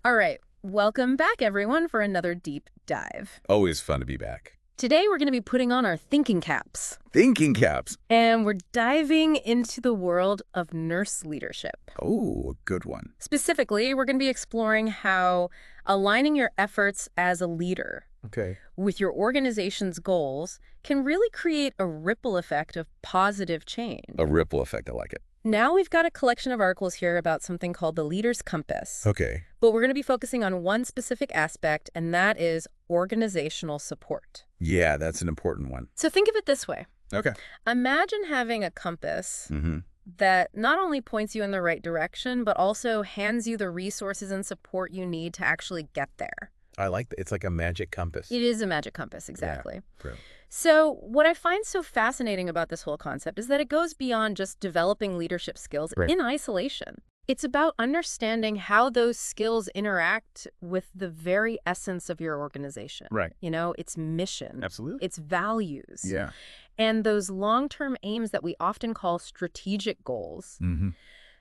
All right, welcome back, everyone, for another deep dive. Always fun to be back. Today, we're going to be putting on our thinking caps, Thinking caps. and we're diving into the world of nurse leadership. Oh, a good one. Specifically, we're going to be exploring how aligning your efforts as a leader Okay. with your organization's goals can really create a ripple effect of positive change. A ripple effect, I like it. Now we've got a collection of articles here about something called the Leader's Compass. Okay. But we're going to be focusing on one specific aspect, and that is organizational support. Yeah, that's an important one. So think of it this way. Okay. Imagine having a compass Mm-hmm. that not only points you in the right direction, but also hands you the resources and support you need to actually get there. I like that. It's like a magic compass. It is a magic compass, exactly. Yeah, brilliant. So what I find so fascinating about this whole concept is that it goes beyond just developing leadership skills Right. in isolation. It's about understanding how those skills interact with the very essence of your organization. Right. You know, its mission, Absolutely. its values, Yeah. and those long-term aims that we often call strategic goals. Mm-hmm.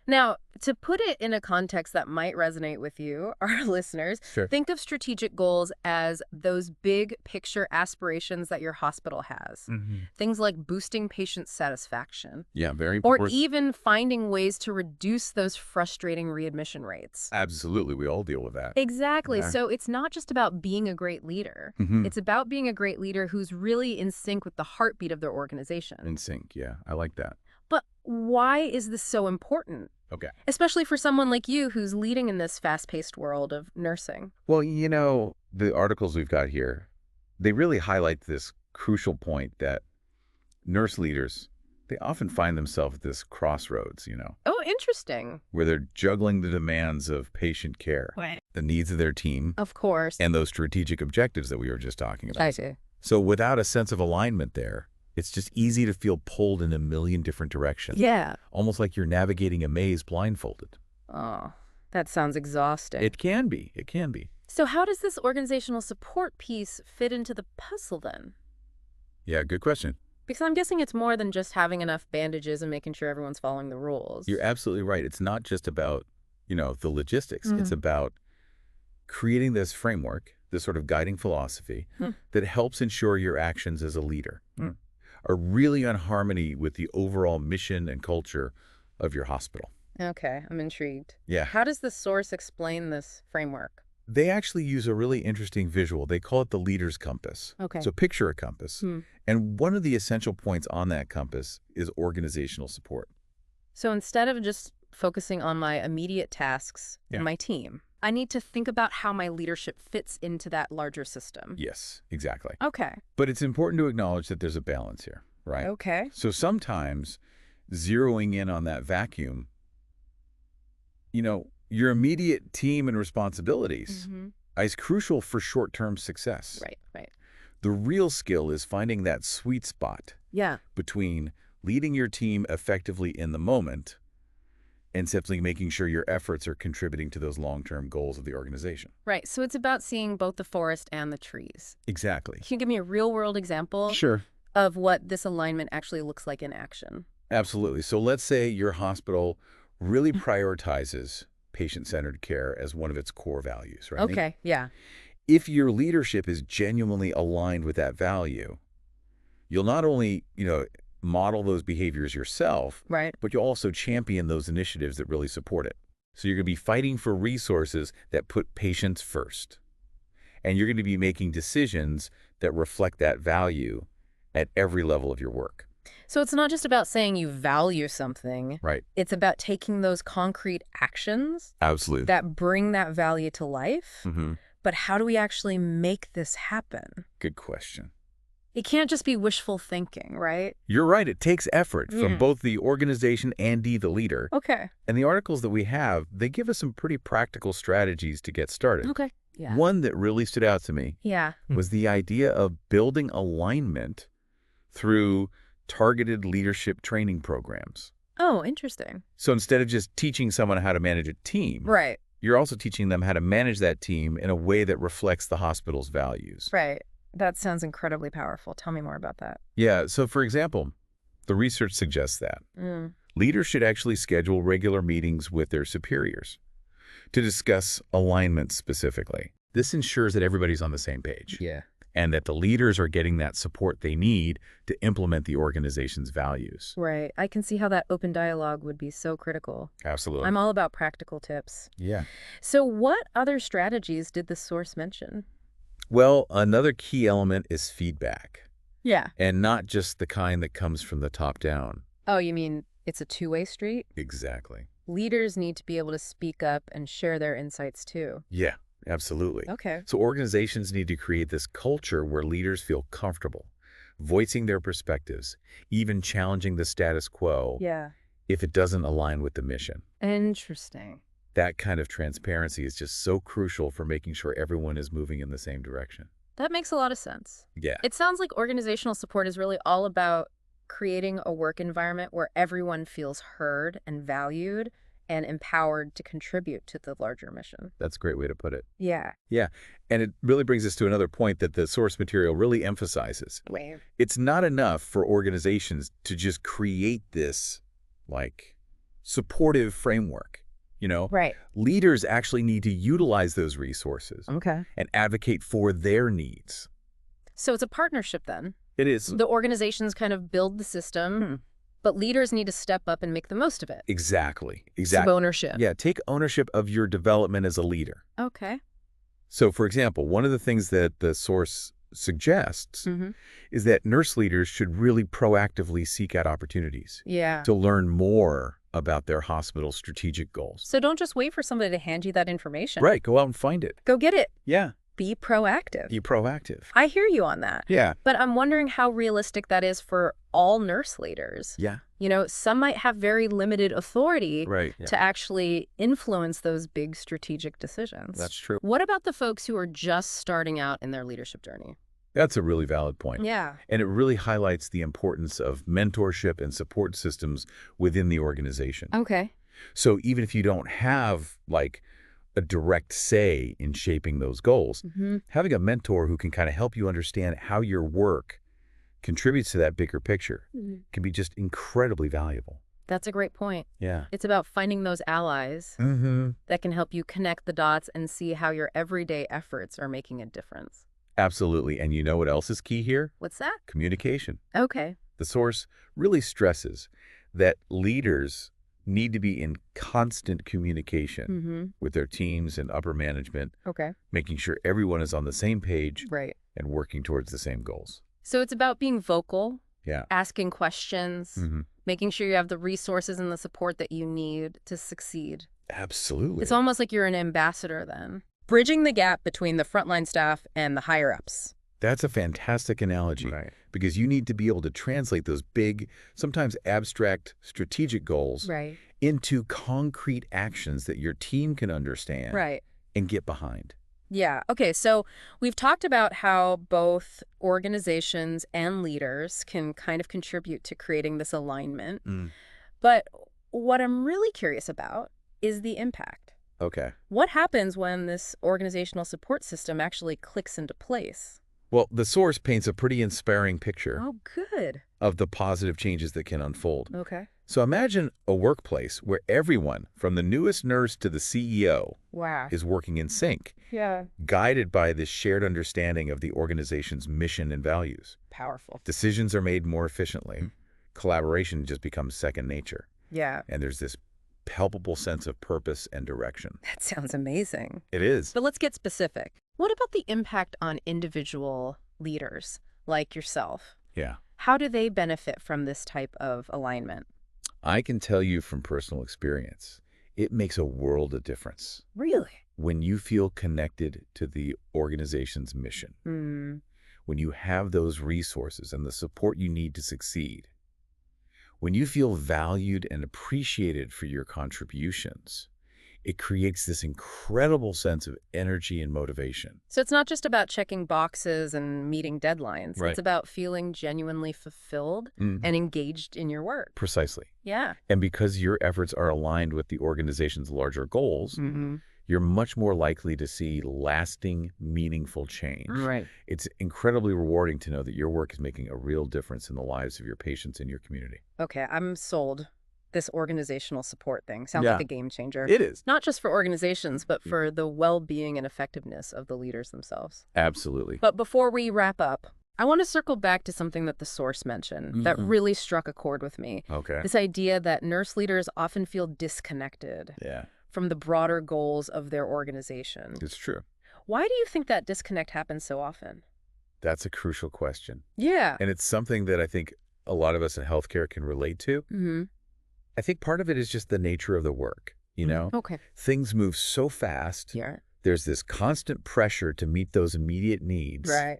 Now, to put it in a context that might resonate with you, our listeners, Sure. think of strategic goals as those big picture aspirations that your hospital has. Mm-hmm. Things like boosting patient satisfaction, Yeah, very or important. even finding ways to reduce those frustrating readmission rates. Absolutely. We all deal with that. Exactly. Yeah. So it's not just about being a great leader. Mm-hmm. It's about being a great leader who's really in sync with the heartbeat of their organization. In sync. Yeah, I like that. But why is this so important? Okay. Especially for someone like you who's leading in this fast-paced world of nursing. Well, the articles we've got here, they really highlight this crucial point that nurse leaders, they often find themselves at this crossroads, Oh, interesting. where they're juggling the demands of patient care, Right. the needs of their team, Of course. and those strategic objectives that we were just talking about. I see. So without a sense of alignment there, it's just easy to feel pulled in a million different directions. Yeah. Almost like you're navigating a maze blindfolded. Oh, that sounds exhausting. It can be. It can be. So how does this organizational support piece fit into the puzzle then? Yeah, good question. Because I'm guessing it's more than just having enough bandages and making sure everyone's following the rules. You're absolutely right. It's not just about, the logistics. It's Mhm. about creating this framework, this sort of guiding philosophy Hmm. that helps ensure your actions as a leader Hmm. are really in harmony with the overall mission and culture of your hospital. Okay, I'm intrigued. Yeah. How does the source explain this framework? They actually use a really interesting visual. They call it the leader's compass. Okay. So picture a compass. Hmm. And one of the essential points on that compass is organizational support. So instead of just focusing on my immediate tasks Yeah. and my team, I need to think about how my leadership fits into that larger system. Yes, exactly. Okay. But it's important to acknowledge that there's a balance here, right? Okay. So sometimes zeroing in on that vacuum, your immediate team and responsibilities is crucial for short-term success. Right. The real skill is finding that sweet spot Yeah. between leading your team effectively in the moment and simply making sure your efforts are contributing to those long-term goals of the organization. Right. So it's about seeing both the forest and the trees. Exactly. Can you give me a real-world example Sure. of what this alignment actually looks like in action? Absolutely. So let's say your hospital really prioritizes patient-centered care as one of its core values, right? Okay. Yeah. If your leadership is genuinely aligned with that value, you'll not only, model those behaviors yourself, Right. but you'll also champion those initiatives that really support it. So you're going to be fighting for resources that put patients first. And you're going to be making decisions that reflect that value at every level of your work. So it's not just about saying you value something. Right. It's about taking those concrete actions Absolutely. that bring that value to life. Mm-hmm. But how do we actually make this happen? Good question. It can't just be wishful thinking, right? You're right. It takes effort from Yeah. both the organization and the leader. Okay. And the articles that we have, they give us some pretty practical strategies to get started. Okay. Yeah. One that really stood out to me Yeah. was the idea of building alignment through targeted leadership training programs. Oh, interesting. So instead of just teaching someone how to manage a team, Right. you're also teaching them how to manage that team in a way that reflects the hospital's values. Right. That sounds incredibly powerful. Tell me more about that. Yeah, so for example, the research suggests that Mm. leaders should actually schedule regular meetings with their superiors to discuss alignment specifically. This ensures that everybody's on the same page. Yeah. And that the leaders are getting that support they need to implement the organization's values. Right. I can see how that open dialogue would be so critical. Absolutely. I'm all about practical tips. Yeah. So what other strategies did the source mention? Well, another key element is feedback, Yeah. and not just the kind that comes from the top down. Oh, you mean it's a two-way street? Exactly. Leaders need to be able to speak up and share their insights too. Yeah, absolutely. Okay. So organizations need to create this culture where leaders feel comfortable voicing their perspectives, even challenging the status quo Yeah. if it doesn't align with the mission. Interesting. That kind of transparency is just so crucial for making sure everyone is moving in the same direction. That makes a lot of sense. Yeah. It sounds like organizational support is really all about creating a work environment where everyone feels heard and valued and empowered to contribute to the larger mission. That's a great way to put it. Yeah. Yeah, and it really brings us to another point that the source material really emphasizes. Wait. It's not enough for organizations to just create this, like, supportive framework, Right. Leaders actually need to utilize those resources Okay. and advocate for their needs. So it's a partnership then. It is. The organizations kind of build the system, but leaders need to step up and make the most of it. Exactly. Some ownership. Yeah, take ownership of your development as a leader. Okay. So, for example, one of the things that the source suggests is that nurse leaders should really proactively seek out opportunities Yeah. to learn more about their hospital's strategic goals. So don't just wait for somebody to hand you that information. Right, go out and find it. Go get it. Yeah, Be proactive. be proactive. I hear you on that. Yeah. But I'm wondering how realistic that is for all nurse leaders. Yeah. Some might have very limited authority Right. to actually influence those big strategic decisions. That's true. What about the folks who are just starting out in their leadership journey? That's a really valid point. Yeah. And it really highlights the importance of mentorship and support systems within the organization. Okay. So even if you don't have, like, a direct say in shaping those goals, having a mentor who can kind of help you understand how your work contributes to that bigger picture can be just incredibly valuable. That's a great point. Yeah. It's about finding those allies that can help you connect the dots and see how your everyday efforts are making a difference. Absolutely. And you know what else is key here? What's that? Communication. Okay. The source really stresses that leaders need to be in constant communication with their teams and upper management, Okay. making sure everyone is on the same page Right. and working towards the same goals. So it's about being vocal, Yeah. asking questions, making sure you have the resources and the support that you need to succeed. Absolutely. It's almost like you're an ambassador then. Bridging the gap between the frontline staff and the higher-ups. That's a fantastic analogy because you need to be able to translate those big, sometimes abstract strategic goals into concrete actions that your team can understand and get behind. Yeah. Okay. So we've talked about how both organizations and leaders can kind of contribute to creating this alignment. But what I'm really curious about is the impact. Okay. What happens when this organizational support system actually clicks into place? Well, the source paints a pretty inspiring picture Oh, good. of the positive changes that can unfold. Okay. So imagine a workplace where everyone, from the newest nurse to the CEO, Wow. is working in sync, Yeah. guided by this shared understanding of the organization's mission and values. Powerful. Decisions are made more efficiently. Collaboration just becomes second nature. Yeah. And there's this palpable sense of purpose and direction. That sounds amazing. It is. But let's get specific. What about the impact on individual leaders like yourself? Yeah. How do they benefit from this type of alignment? I can tell you from personal experience, it makes a world of difference Really? when you feel connected to the organization's mission, when you have those resources and the support you need to succeed, when you feel valued and appreciated for your contributions. It creates this incredible sense of energy and motivation. So it's not just about checking boxes and meeting deadlines. Right. It's about feeling genuinely fulfilled and engaged in your work. Precisely. Yeah. And because your efforts are aligned with the organization's larger goals, you're much more likely to see lasting, meaningful change. Right. It's incredibly rewarding to know that your work is making a real difference in the lives of your patients and your community. Okay, I'm sold. this organizational support thing. Sounds like Yeah, a game changer. it is. Not just for organizations, but Mm. for the well-being and effectiveness of the leaders themselves. Absolutely. But before we wrap up, I want to circle back to something that the source mentioned that really struck a chord with me. Okay. This idea that nurse leaders often feel disconnected Yeah, from the broader goals of their organization. it's true. Why do you think that disconnect happens so often? That's a crucial question. Yeah. And it's something that I think a lot of us in healthcare can relate to. Mm-hmm. I think part of it is just the nature of the work, you know? Okay. Things move so fast. Yeah. There's this constant pressure to meet those immediate needs. Right.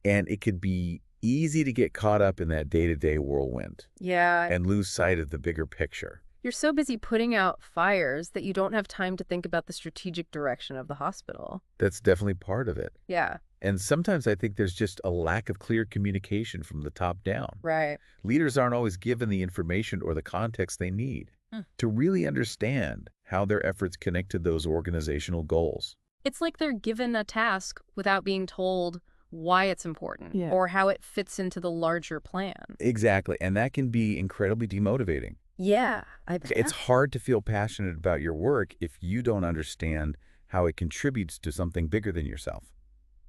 And it could be easy to get caught up in that day-to-day whirlwind Yeah. and lose sight of the bigger picture. You're so busy putting out fires that you don't have time to think about the strategic direction of the hospital. That's definitely part of it. Yeah. And sometimes I think there's just a lack of clear communication from the top down. Right. Leaders aren't always given the information or the context they need to really understand how their efforts connect to those organizational goals. It's like they're given a task without being told why it's important or how it fits into the larger plan. Exactly. And that can be incredibly demotivating. Yeah, I bet. It's hard to feel passionate about your work if you don't understand how it contributes to something bigger than yourself.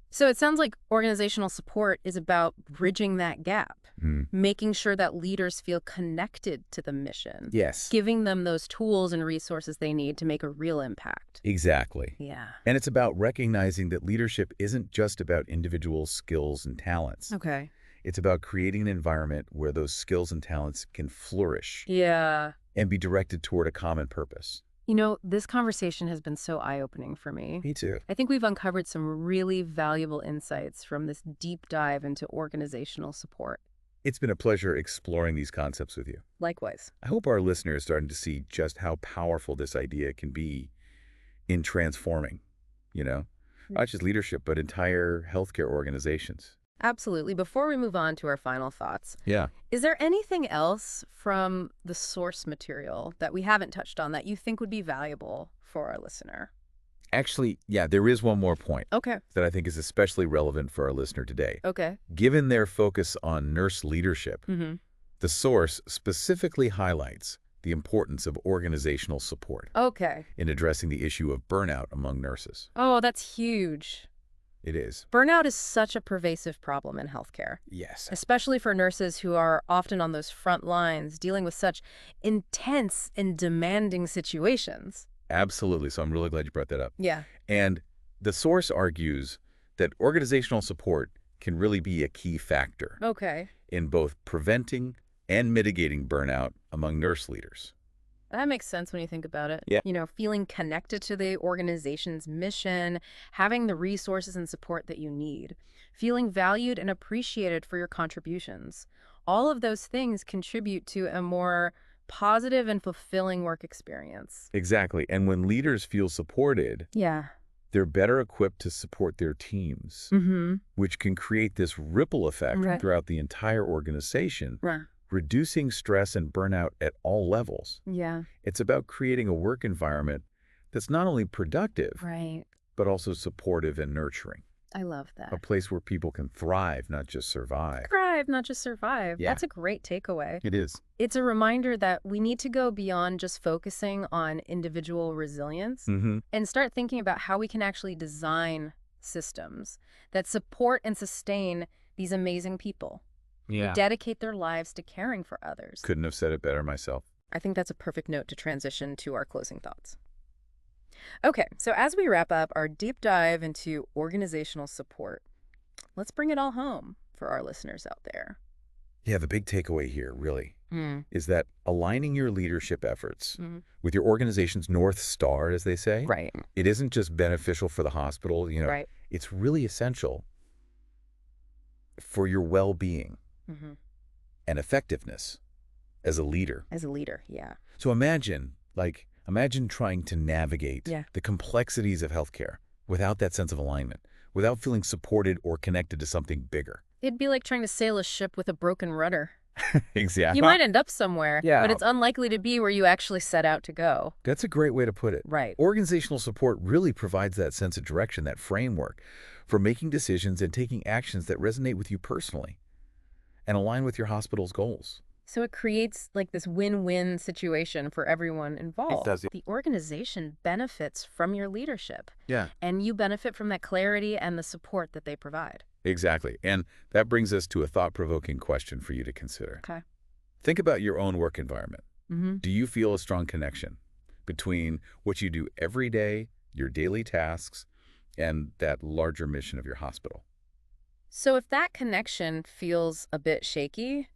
So it sounds like organizational support is about bridging that gap, making sure that leaders feel connected to the mission. Yes. Giving them those tools and resources they need to make a real impact. Exactly. Yeah. And it's about recognizing that leadership isn't just about individual skills and talents. Okay. It's about creating an environment where those skills and talents can flourish Yeah. and be directed toward a common purpose. You know, this conversation has been so eye-opening for me. Me too. I think we've uncovered some really valuable insights from this deep dive into organizational support. It's been a pleasure exploring these concepts with you. Likewise. I hope our listeners are starting to see just how powerful this idea can be in transforming, not just leadership, but entire healthcare organizations. Absolutely. Before we move on to our final thoughts, Yeah. is there anything else from the source material that we haven't touched on that you think would be valuable for our listener? Actually, yeah, there is one more point Okay. that I think is especially relevant for our listener today. Okay. Given their focus on nurse leadership, Mm-hmm. the source specifically highlights the importance of organizational support Okay. in addressing the issue of burnout among nurses. Oh, that's huge. It is. Burnout is such a pervasive problem in healthcare, Yes. especially for nurses who are often on those front lines dealing with such intense and demanding situations. Absolutely. So I'm really glad you brought that up. Yeah. And the source argues that organizational support can really be a key factor Okay. in both preventing and mitigating burnout among nurse leaders. That makes sense when you think about it. Yeah. You know, feeling connected to the organization's mission, having the resources and support that you need, feeling valued and appreciated for your contributions. All of those things contribute to a more positive and fulfilling work experience. Exactly. And when leaders feel supported, Yeah. they're better equipped to support their teams, Mm-hmm. which can create this ripple effect Right. throughout the entire organization, Right. reducing stress and burnout at all levels. Yeah. It's about creating a work environment that's not only productive, Right. but also supportive and nurturing. I love A that. place where people can thrive, not just survive. Thrive, not just survive. Yeah. That's a great takeaway. It is. It's a reminder that we need to go beyond just focusing on individual resilience Mm-hmm. and start thinking about how we can actually design systems that support and sustain these amazing people who dedicate their lives to caring for others. Couldn't have said it better myself. I think that's a perfect note to transition to our closing thoughts. Okay, so as we wrap up our deep dive into organizational support, let's bring it all home for our listeners out there. Yeah, the big takeaway here, really, Mm. is that aligning your leadership efforts Mhm. with your organization's North Star, as they say, Right. it isn't just beneficial for the hospital, Right. it's really essential for your well-being Mm-hmm. and effectiveness as a leader. As a leader, yeah. So imagine trying to navigate Yeah. the complexities of healthcare without that sense of alignment, without feeling supported or connected to something bigger. It'd be like trying to sail a ship with a broken rudder. Exactly. You might end up somewhere, Yeah. but it's unlikely to be where you actually set out to go. That's a great way to put it. Right. Organizational support really provides that sense of direction, that framework for making decisions and taking actions that resonate with you personally and align with your hospital's goals. So it creates like this win-win situation for everyone It involved. does. The organization benefits from your leadership, Yeah, and you benefit from that clarity and the support that they provide. exactly. And that brings us to a thought-provoking question for you to consider. Okay. Think about your own work environment. Mm-hmm. Do you feel a strong connection between what you do every day, your daily tasks, and that larger mission of your hospital? So if that connection feels a bit shaky,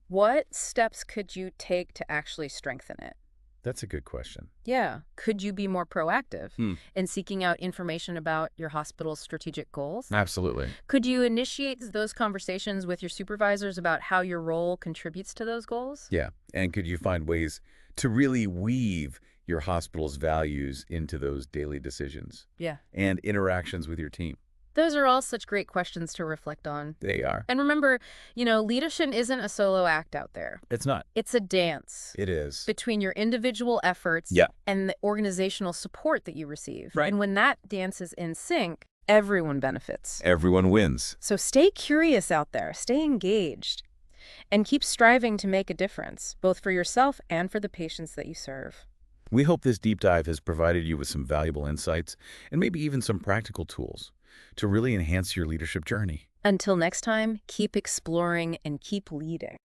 what steps could you take to actually strengthen it? That's a good question. Yeah. Could you be more proactive Hmm. in seeking out information about your hospital's strategic goals? Absolutely. Could you initiate those conversations with your supervisors about how your role contributes to those goals? Yeah. And could you find ways to really weave your hospital's values into those daily decisions Yeah. and interactions with your team? Those are all such great questions to reflect on. They are. And remember, leadership isn't a solo act out there. It's not. It's a dance It is. between your individual efforts Yeah. and the organizational support that you receive. Right. And when that dance is in sync, everyone benefits. Everyone wins. So stay curious out there, stay engaged, and keep striving to make a difference, both for yourself and for the patients that you serve. We hope this deep dive has provided you with some valuable insights and maybe even some practical tools to really enhance your leadership journey. Until next time, keep exploring and keep leading.